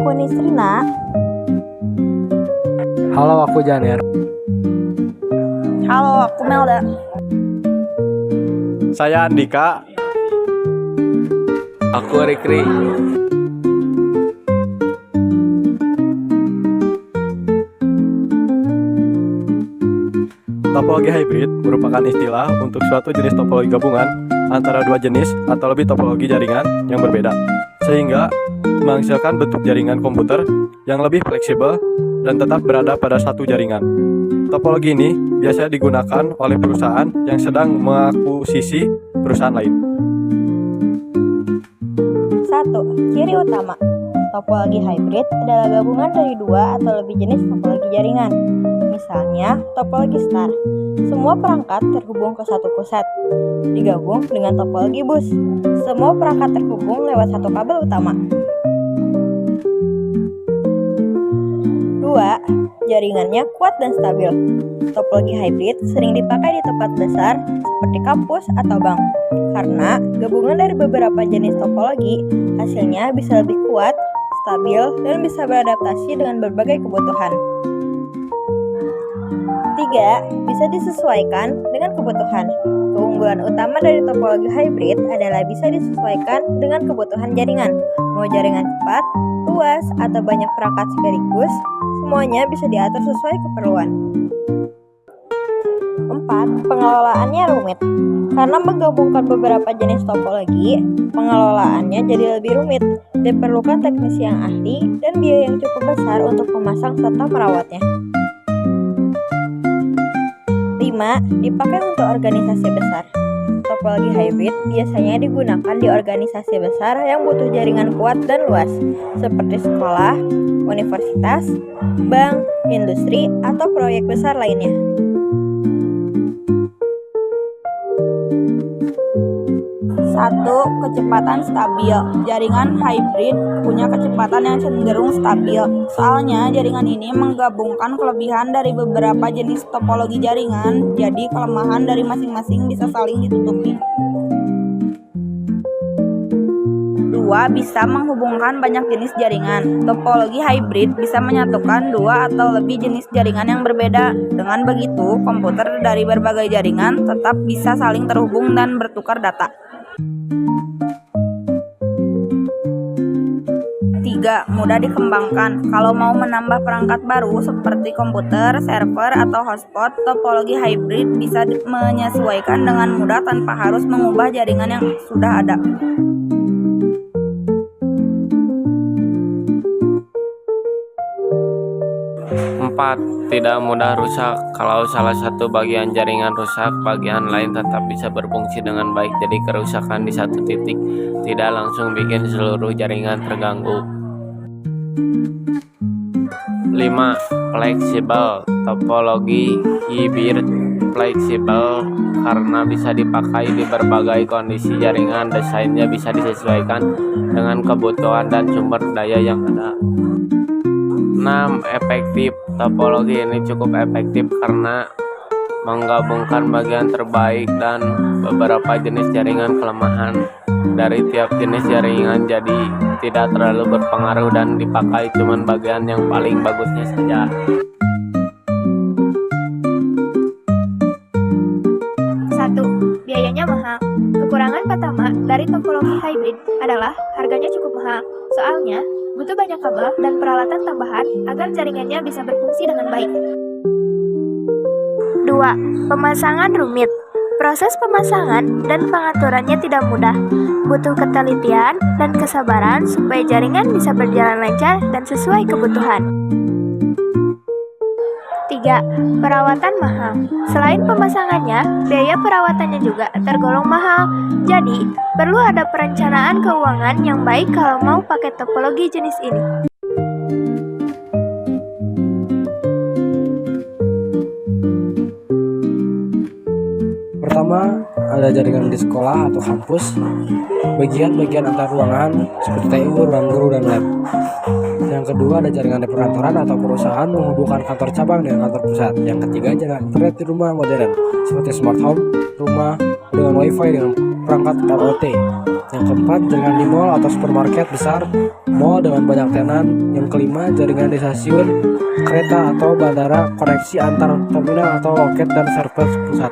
aku Nisrina. Halo, aku Janer. Halo, aku Melda. Saya Andika. Aku Rikri. Topologi hybrid merupakan istilah untuk suatu jenis topologi gabungan antara dua jenis atau lebih topologi jaringan yang berbeda, sehingga menghasilkan bentuk jaringan komputer yang lebih fleksibel dan tetap berada pada satu jaringan. Topologi ini biasanya digunakan oleh perusahaan yang sedang mengakuisisi perusahaan lain. 1. Ciri utama. Topologi hybrid adalah gabungan dari dua atau lebih jenis topologi jaringan. Misalnya, topologi star. Semua perangkat terhubung ke satu pusat, digabung dengan topologi bus. Semua perangkat terhubung lewat satu kabel utama. 2. Jaringannya kuat dan stabil. Topologi hybrid sering dipakai di tempat besar seperti kampus atau bank. Karena gabungan dari beberapa jenis topologi, hasilnya bisa lebih kuat, stabil, dan bisa beradaptasi dengan berbagai kebutuhan. 3. Bisa disesuaikan dengan kebutuhan. Keunggulan utama dari topologi hybrid adalah bisa disesuaikan dengan kebutuhan jaringan. Mau jaringan cepat, luas, atau banyak perangkat sekaligus, semuanya bisa diatur sesuai keperluan. 4. Pengelolaannya rumit. Karena menggabungkan beberapa jenis topologi, pengelolaannya jadi lebih rumit. Diperlukan teknisi yang ahli dan biaya yang cukup besar untuk memasang serta merawatnya. 5. Dipakai untuk organisasi besar. Topologi hybrid biasanya digunakan di organisasi besar yang butuh jaringan kuat dan luas, seperti sekolah, universitas, bank, industri, atau proyek besar lainnya. 1. Kecepatan stabil. Jaringan hybrid punya kecepatan yang cenderung stabil. Soalnya jaringan ini menggabungkan kelebihan dari beberapa jenis topologi jaringan, jadi kelemahan dari masing-masing bisa saling ditutupi. 2. Bisa menghubungkan banyak jenis jaringan. Topologi hybrid bisa menyatukan dua atau lebih jenis jaringan yang berbeda. Dengan begitu, komputer dari berbagai jaringan tetap bisa saling terhubung dan bertukar data. 3. Mudah dikembangkan. Kalau mau menambah perangkat baru seperti komputer, server, atau hotspot, topologi hybrid bisa menyesuaikan dengan mudah tanpa harus mengubah jaringan yang sudah ada. Empat, tidak mudah rusak. Kalau salah satu bagian jaringan rusak, bagian lain tetap bisa berfungsi dengan baik. Jadi kerusakan di satu titik tidak langsung bikin seluruh jaringan terganggu. 5. Fleksibel. Topologi hybrid fleksibel karena bisa dipakai di berbagai kondisi jaringan. Desainnya bisa disesuaikan dengan kebutuhan dan sumber daya yang ada. 6. Efektif. Topologi ini cukup efektif karena menggabungkan bagian terbaik dan beberapa jenis jaringan kelemahan dari tiap jenis jaringan, jadi tidak terlalu berpengaruh dan dipakai cuman bagian yang paling bagusnya saja. 1. Biayanya mahal. Kekurangan pertama dari topologi hybrid adalah harganya cukup mahal. Soalnya butuh banyak kabel dan peralatan tambahan agar jaringannya bisa berfungsi dengan baik. 2. Pemasangan rumit. Proses pemasangan dan pengaturannya tidak mudah. Butuh ketelitian dan kesabaran supaya jaringan bisa berjalan lancar dan sesuai kebutuhan. 3. Perawatan mahal. Selain pemasangannya, biaya perawatannya juga tergolong mahal. Jadi, perlu ada perencanaan keuangan yang baik kalau mau pakai topologi jenis ini. Pertama, ada jaringan di sekolah atau kampus, bagian-bagian antar ruangan seperti TU, ruang guru, dan lab. Yang kedua, ada jaringan di perkantoran atau perusahaan menghubungkan kantor cabang dengan kantor pusat. Yang ketiga, jaringan internet di rumah modern seperti smart home, rumah dengan wifi dengan perangkat IoT. Yang keempat, jaringan di mall atau supermarket besar, mall dengan banyak tenan. Yang kelima, jaringan di stasiun, kereta atau bandara, koneksi antar terminal atau loket dan server pusat.